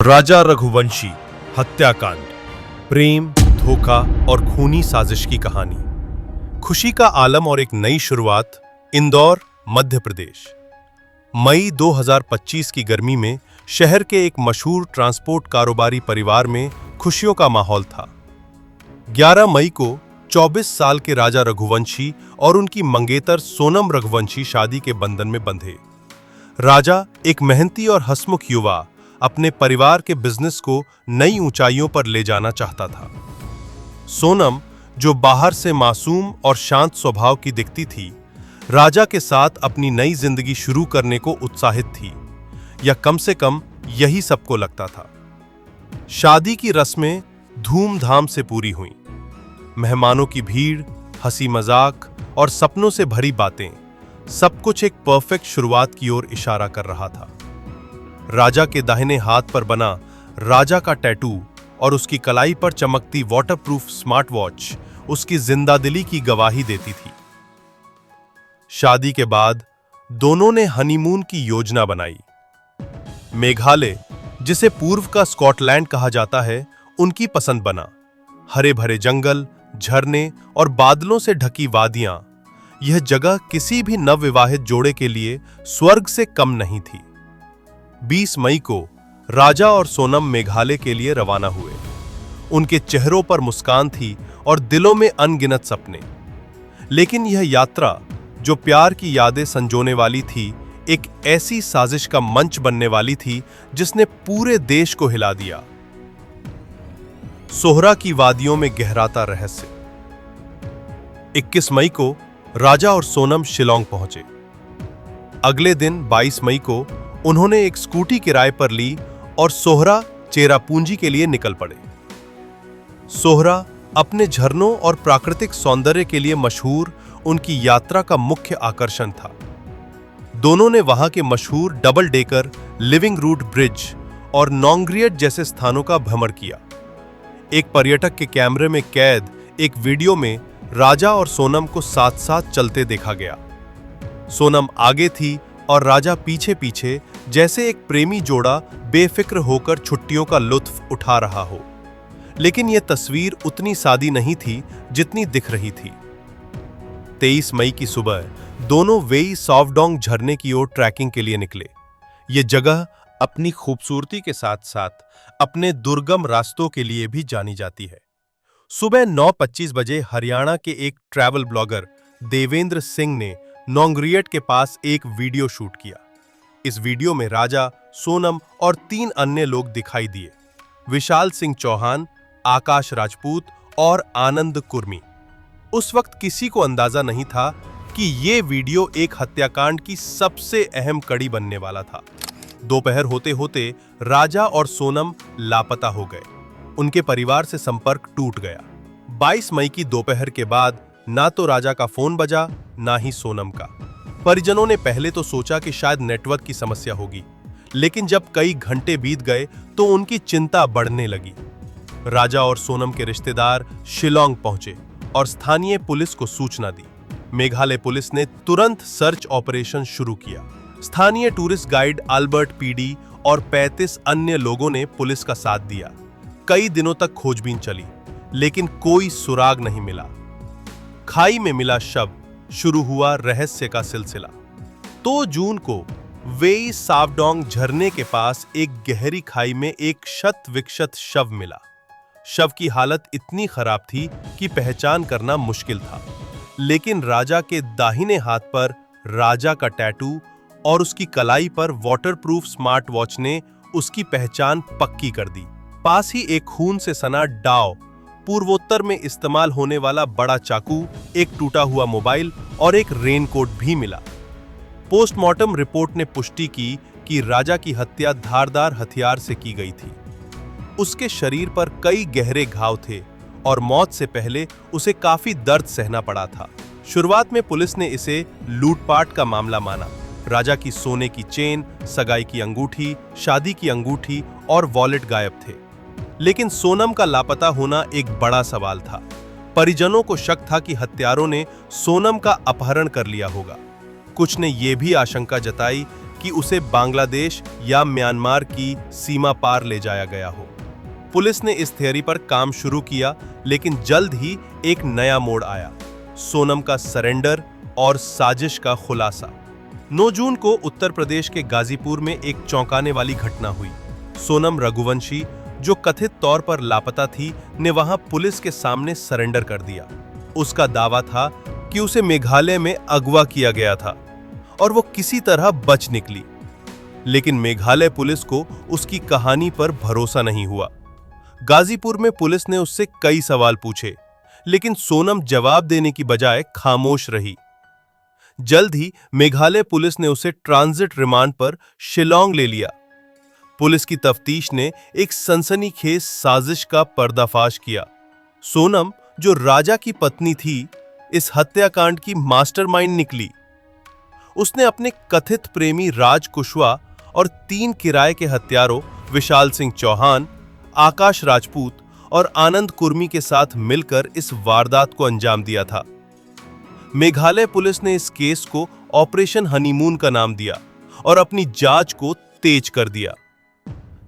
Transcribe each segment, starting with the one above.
राजा रघुवंशी हत्याकांड, प्रेम, धोखा और खूनी साजिश की कहानी। खुशी का आलम और एक नई शुरुआत। इंदौर, मध्य प्रदेश। मई 2025 की गर्मी में शहर के एक मशहूर ट्रांसपोर्ट कारोबारी परिवार में खुशियों का माहौल था। 11 मई को 24 साल के राजा रघुवंशी और उनकी मंगेतर सोनम रघुवंशी शादी के बंधन में बंधे। राजा, एक मेहनती और हंसमुख युवा, अपने परिवार के बिजनेस को नई ऊंचाइयों पर ले जाना चाहता था। सोनम, जो बाहर से मासूम और शांत स्वभाव की दिखती थी, राजा के साथ अपनी नई जिंदगी शुरू करने को उत्साहित थी, या कम से कम यही सबको लगता था। शादी की रस्में धूमधाम से पूरी हुईं। मेहमानों की भीड़, हंसी मजाक और सपनों से भरी बातें, सब कुछ एक परफेक्ट शुरुआत की ओर इशारा कर रहा था। राजा के दाहिने हाथ पर बना राजा का टैटू और उसकी कलाई पर चमकती वाटरप्रूफ स्मार्ट वॉच उसकी जिंदादिली की गवाही देती थी। शादी के बाद दोनों ने हनीमून की योजना बनाई। मेघालय, जिसे पूर्व का स्कॉटलैंड कहा जाता है, उनकी पसंद बना। हरे भरे जंगल, झरने और बादलों से ढकी वादियां, यह जगह किसी भी नवविवाहित जोड़े के लिए स्वर्ग से कम नहीं थी। 20 मई को राजा और सोनम मेघालय के लिए रवाना हुए। उनके चेहरों पर मुस्कान थी और दिलों में अनगिनत सपने। लेकिन यह यात्रा, जो प्यार की यादें संजोने वाली थी, एक ऐसी साजिश का मंच बनने वाली थी जिसने पूरे देश को हिला दिया। सोहरा की वादियों में गहराता रहस्य। 21 मई को राजा और सोनम शिलोंग पहुंचे। अगले दिन 22 मई को उन्होंने एक स्कूटी किराए पर ली और सोहरा चेरापूंजी के लिए निकल पड़े। सोहरा अपने झरनों और प्राकृतिक सौंदर्य के लिए मशहूर उनकी यात्रा का मुख्य आकर्षण था। दोनों ने वहां के मशहूर double decker, living root bridge और नोंग्रियट जैसे स्थानों का भ्रमण किया। एक पर्यटक के कैमरे में कैद एक वीडियो में राजा और सोनम को साथ साथ चलते देखा गया। सोनम आगे थी और राजा पीछे पीछे, जैसे एक प्रेमी जोड़ा बेफिक्र होकर छुट्टियों का लुत्फ उठा रहा हो। लेकिन यह तस्वीर उतनी सादी नहीं थी जितनी दिख रही थी। 23 मई की सुबह दोनों वेई सॉवडोंग झरने की ओर ट्रैकिंग के लिए निकले। ये जगह अपनी खूबसूरती के साथ साथ अपने दुर्गम रास्तों के लिए भी जानी जाती है। सुबह 9:25 बजे हरियाणा के एक ट्रैवल ब्लॉगर देवेंद्र सिंह ने नोंग्रियट के पास एक वीडियो शूट किया। इस वीडियो में राजा, सोनम और 3 अन्य लोग दिखाई दिए: विशाल सिंह चौहान, आकाश राजपूत और आनंद कुर्मी। उस वक्त किसी को अंदाजा नहीं था कि ये वीडियो एक हत्याकांड की सबसे अहम कड़ी बनने वाला था। दोपहर होते होते राजा और सोनम लापता हो गए। उनके परिवार से संपर्क टूट गया। 22 मई की दोपहर के बाद ना तो राजा का फोन बजा, ना ही सोनम का। परिजनों ने पहले तो सोचा कि शायद नेटवर्क की समस्या होगी, लेकिन जब कई घंटे बीत गए तो उनकी चिंता बढ़ने लगी। राजा और सोनम के रिश्तेदार शिलोंग पहुंचे और स्थानीय पुलिस को सूचना दी। मेघालय पुलिस ने तुरंत सर्च ऑपरेशन शुरू किया। स्थानीय टूरिस्ट गाइड अल्बर्ट पीडी और 35 अन्य लोगों ने पुलिस का साथ दिया। कई दिनों तक खोजबीन चली, लेकिन कोई सुराग नहीं मिला। खाई में मिला शव, शुरू हुआ रहस्य का सिलसिला। 2 जून को वेई सावडोंग झरने के पास एक गहरी खाई में एक शत विक्षत शव मिला। शव की हालत इतनी खराब थी कि पहचान करना मुश्किल था, लेकिन राजा के दाहिने हाथ पर राजा का टैटू और उसकी कलाई पर वाटरप्रूफ स्मार्ट वॉच ने उसकी पहचान पक्की कर दी। पास ही एक खून से सना डाव, पूर्वोत्तर में इस्तेमाल होने वाला बड़ा चाकू, एक टूटा हुआ मोबाइल और एक रेनकोट भी मिला। पोस्टमार्टम रिपोर्ट ने पुष्टि की कि राजा की हत्या धारदार हथियार से की गई थी। उसके शरीर पर कई गहरे घाव थे और मौत से पहले उसे काफी दर्द सहना पड़ा था। शुरुआत में पुलिस ने इसे लूटपाट का मामला माना। राजा की सोने की चेन, सगाई की अंगूठी, शादी की अंगूठी और वॉलेट गायब थे। लेकिन सोनम का लापता होना एक बड़ा सवाल था। परिजनों को शक था कि हत्यारों ने सोनम का अपहरण कर लिया होगा। कुछ ने यह भी आशंका जताई कि उसे बांग्लादेश या म्यांमार की सीमा पार ले जाया गया हो। पुलिस ने इस थियरी पर काम शुरू किया, लेकिन जल्द ही एक नया मोड़ आया, सोनम का सरेंडर और साजिश का खुलासा। 9 जून को उत्तर प्रदेश के गाजीपुर में एक चौंकाने वाली घटना हुई। सोनम रघुवंशी, जो कथित तौर पर लापता थी, ने वहां पुलिस के सामने सरेंडर कर दिया। उसका दावा था कि उसे मेघालय में अगवा किया गया था और वो किसी तरह बच निकली। लेकिन मेघालय पुलिस को उसकी कहानी पर भरोसा नहीं हुआ। गाजीपुर में पुलिस ने उससे कई सवाल पूछे, लेकिन सोनम जवाब देने की बजाय खामोश रही। जल्द ही मेघालय पुलिस ने उसे ट्रांजिट रिमांड पर शिलोंग ले लिया। पुलिस की तफ्तीश ने एक सनसनीखेज साजिश का पर्दाफाश किया। सोनम, जो राजा की पत्नी थी, इस हत्याकांड की मास्टरमाइंड निकली। उसने अपने कथित प्रेमी राज कुशवाहा और 3 किराए के हत्यारों विशाल सिंह चौहान, आकाश राजपूत और आनंद कुर्मी के साथ मिलकर इस वारदात को अंजाम दिया था। मेघालय पुलिस ने इस केस को ऑपरेशन हनीमून का नाम दिया और अपनी जांच को तेज कर दिया।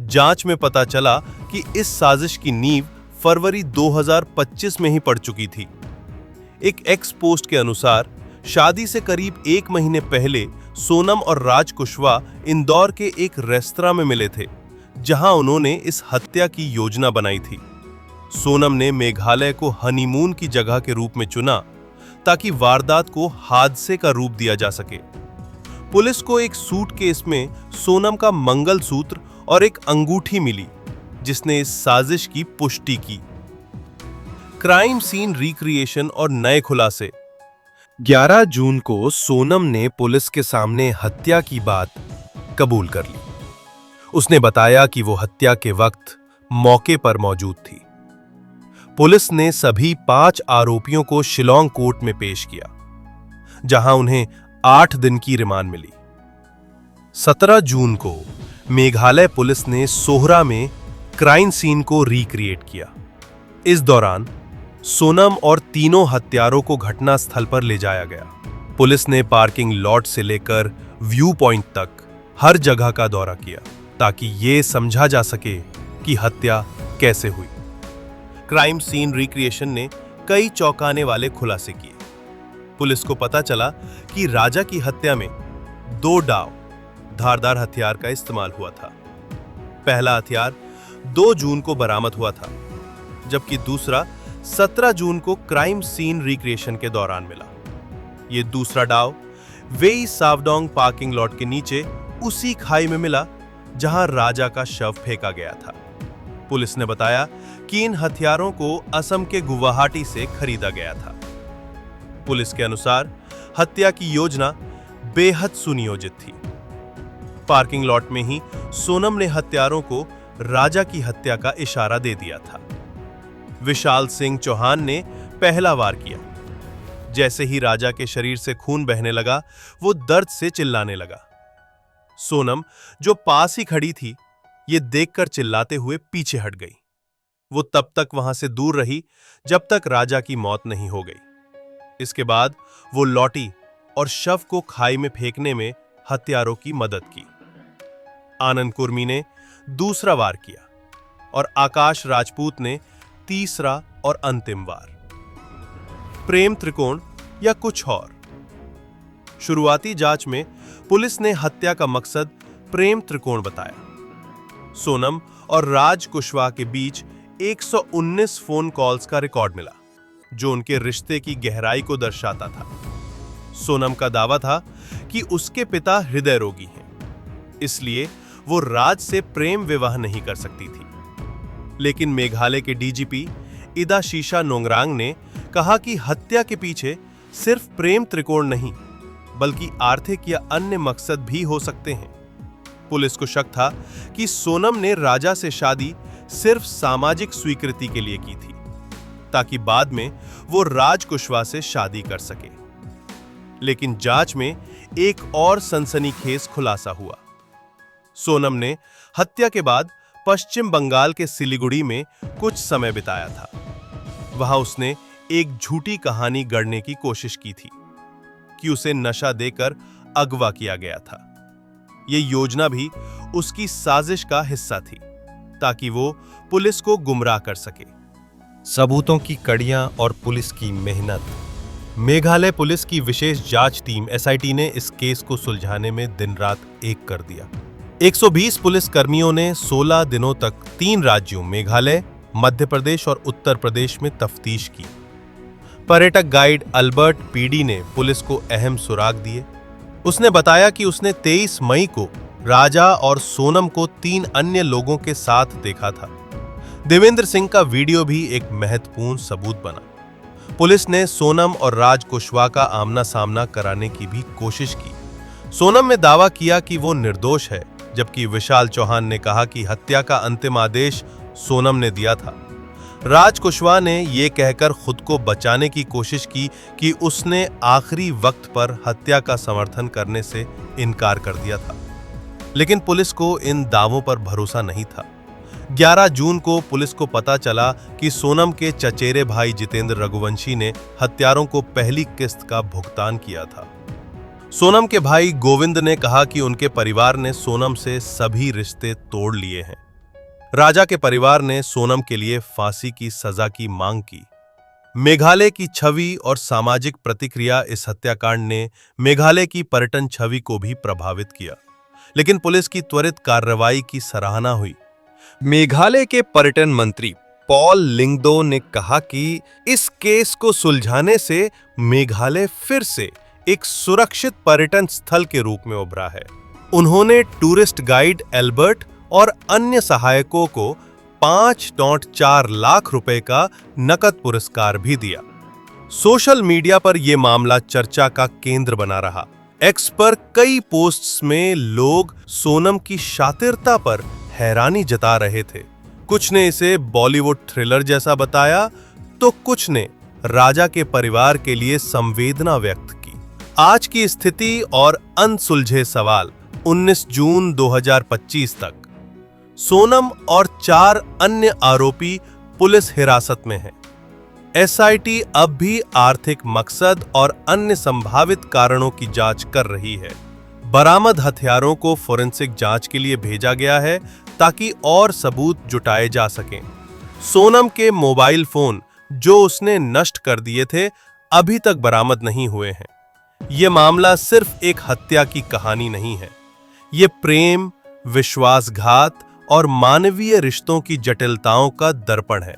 जांच में पता चला कि इस साजिश की नींव फरवरी 2025 में ही पड़ चुकी थी। एक एक्स पोस्ट के अनुसार शादी से करीब 1 महीने पहले सोनम और राज कुशवाहा इंदौर के एक रेस्तरां में मिले थे, जहां उन्होंने इस हत्या की योजना बनाई थी। सोनम ने मेघालय को हनीमून की जगह के रूप में चुना ताकि वारदात को हादसे का रूप दिया जा सके। पुलिस को एक सूटकेस में सोनम का मंगलसूत्र और एक अंगूठी मिली, जिसने इस साजिश की पुष्टि की। क्राइम सीन रिक्रिएशन और नए खुलासे। 11 जून को सोनम ने पुलिस के सामने हत्या की बात कबूल कर ली। उसने बताया कि वो हत्या के वक्त मौके पर मौजूद थी। पुलिस ने सभी 5 आरोपियों को शिलोंग कोर्ट में पेश किया, जहां उन्हें 8 दिन की रिमांड मिली। 17 जून को मेघालय पुलिस ने सोहरा में क्राइम सीन को रिक्रिएट किया। इस दौरान सोनम और तीनों हत्यारों को घटना स्थल पर ले जाया गया। पुलिस ने पार्किंग लॉट से लेकर व्यू पॉइंट तक हर जगह का दौरा किया, ताकि ये समझा जा सके कि हत्या कैसे हुई। क्राइम सीन रिक्रिएशन ने कई चौंकाने वाले खुलासे किए। पुलिस को पता चला कि राजा की हत्या में 2 डाव धारदार हथियार का इस्तेमाल हुआ था। पहला हथियार 2 जून को बरामद हुआ था, जबकि दूसरा 17 जून को क्राइम सीन रिक्रिएशन के दौरान मिला। यह दूसरा डाव वेई सावडोंग पार्किंग लॉट के नीचे उसी खाई में मिला जहां राजा का शव फेंका गया था। पुलिस ने बताया कि इन हथियारों को असम के गुवाहाटी से खरीदा गया था। पुलिस के अनुसार हत्या की योजना बेहद सुनियोजित थी। पार्किंग लॉट में ही सोनम ने हत्यारों को राजा की हत्या का इशारा दे दिया था। विशाल सिंह चौहान ने पहला वार किया। जैसे ही राजा के शरीर से खून बहने लगा, वो दर्द से चिल्लाने लगा। सोनम, जो पास ही खड़ी थी, ये देखकर चिल्लाते हुए पीछे हट गई। वो तब तक वहां से दूर रही जब तक राजा की मौत नहीं हो गई। इसके बाद वो लौटी और शव को खाई में फेंकने में हत्यारों की मदद की। आनंद कुर्मी ने दूसरा वार किया और आकाश राजपूत ने तीसरा और अंतिम वार। प्रेम त्रिकोण या कुछ और। शुरुआती जांच में पुलिस ने हत्या का मकसद प्रेम त्रिकोण बताया। सोनम और राज कुशवाहा के बीच 119 फोन कॉल्स का रिकॉर्ड मिला, जो उनके रिश्ते की गहराई को दर्शाता था। सोनम का दावा था कि उसके पिता हृदय रोगी हैं, इसलिए वो राज से प्रेम विवाह नहीं कर सकती थी। लेकिन मेघालय के डीजीपी इदा शीशा नोंगरांग ने कहा कि हत्या के पीछे सिर्फ प्रेम त्रिकोण नहीं, बल्कि आर्थिक या अन्य मकसद भी हो सकते हैं। पुलिस को शक था कि सोनम ने राजा से शादी सिर्फ सामाजिक स्वीकृति के लिए की थी, ताकि बाद में वो राज कुशवाहा से शादी कर सके। लेकिन जांच में एक और सनसनीखेज खुलासा हुआ। सोनम ने हत्या के बाद पश्चिम बंगाल के सिलीगुड़ी में कुछ समय बिताया था। वहां उसने एक झूठी कहानी गढ़ने की कोशिश की थी कि उसे नशा देकर अगवा किया गया था। ये योजना भी उसकी साजिश का हिस्सा थी ताकि वो पुलिस को गुमराह कर सके। सबूतों की कड़ियां और पुलिस की मेहनत। मेघालय पुलिस की विशेष जांच टीम एसआईटी ने इस केस को सुलझाने में दिन रात एक कर दिया। 120 पुलिस कर्मियों ने 16 दिनों तक 3 राज्यों मेघालय, मध्य प्रदेश और उत्तर प्रदेश में तफ्तीश की। पर्यटक गाइड अल्बर्ट पीडी ने पुलिस को अहम सुराग दिए। उसने बताया कि उसने 23 मई को राजा और सोनम को 3 अन्य लोगों के साथ देखा था। देवेंद्र सिंह का वीडियो भी एक महत्वपूर्ण सबूत बना। पुलिस ने सोनम और राज कुशवाहा का आमना सामना कराने की भी कोशिश की। सोनम ने दावा किया कि वो निर्दोष है, जबकि विशाल चौहान ने कहा कि हत्या का अंतिम आदेश सोनम ने दिया था। राज कुशवाहा ने यह कहकर खुद को बचाने की कोशिश की कि उसने आखिरी वक्त पर हत्या का समर्थन करने से इनकार कर दिया था, लेकिन पुलिस को इन दावों पर भरोसा नहीं था। 11 जून को पुलिस को पता चला कि सोनम के चचेरे भाई जितेंद्र रघुवंशी ने हत्यारों को पहली किस्त का भुगतान किया था। सोनम के भाई गोविंद ने कहा कि उनके परिवार ने सोनम से सभी रिश्ते तोड़ लिए हैं। राजा के परिवार ने सोनम के लिए फांसी की सजा की मांग की। मेघालय की छवि और सामाजिक प्रतिक्रिया। इस हत्याकांड ने मेघालय की पर्यटन छवि को भी प्रभावित किया, लेकिन पुलिस की त्वरित कार्रवाई की सराहना हुई। मेघालय के पर्यटन मंत्री पॉल लिंगदो ने कहा कि इस केस को सुलझाने से मेघालय फिर से एक सुरक्षित पर्यटन स्थल के रूप में उभरा है। उन्होंने टूरिस्ट गाइड एल्बर्ट और अन्य सहायकों को 5.4 लाख रुपए का नकद पुरस्कार भी दिया। सोशल मीडिया पर यह मामला चर्चा का केंद्र बना रहा। एक्स पर कई पोस्ट्स में लोग सोनम की शातिरता पर हैरानी जता रहे थे। कुछ ने इसे बॉलीवुड थ्रिलर जैसा बताया, तो कुछ ने राजा के परिवार के लिए संवेदना व्यक्त की। आज की स्थिति और अनसुलझे सवाल। 19 जून 2025 तक सोनम और 4 अन्य आरोपी पुलिस हिरासत में हैं। एसआईटी अब भी आर्थिक मकसद और अन्य संभावित कारणों की जांच कर रही है। बरामद हथियारों को फोरेंसिक जांच के लिए भेजा गया है ताकि और सबूत जुटाए जा सकें। सोनम के मोबाइल फोन जो उसने नष्ट कर दिए थे अभी तक बरामद नहीं हुए हैं। यह मामला सिर्फ एक हत्या की कहानी नहीं है, यह प्रेम, विश्वासघात और मानवीय रिश्तों की जटिलताओं का दर्पण है।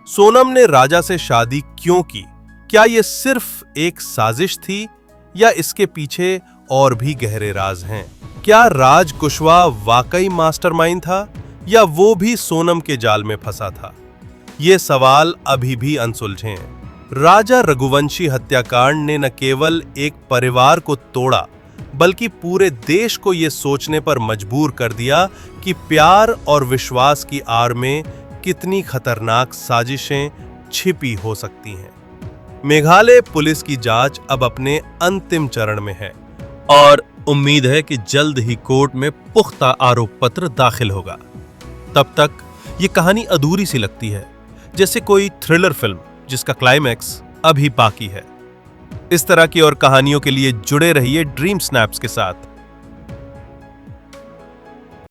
सोनम ने राजा से शादी क्यों की? क्या यह सिर्फ एक साजिश थी या इसके पीछे और भी गहरे राज हैं? क्या राज कुशवाहा वाकई मास्टरमाइंड था या वो भी सोनम के जाल में फंसा था? ये सवाल अभी भी अनसुलझे हैं। राजा रघुवंशी हत्याकांड ने न केवल एक परिवार को तोड़ा, बल्कि पूरे देश को यह सोचने पर मजबूर कर दिया कि प्यार और विश्वास की आड़ में कितनी खतरनाक साजिशें छिपी हो सकती हैं। मेघालय पुलिस की जांच अब अपने अंतिम चरण में है और उम्मीद है कि जल्द ही कोर्ट में पुख्ता आरोप पत्र दाखिल होगा। तब तक ये कहानी अधूरी सी लगती है, जैसे कोई थ्रिलर फिल्म जिसका क्लाइमैक्स अभी बाकी है। इस तरह की और कहानियों के लिए जुड़े रहिए ड्रीम स्नैप्स के साथ।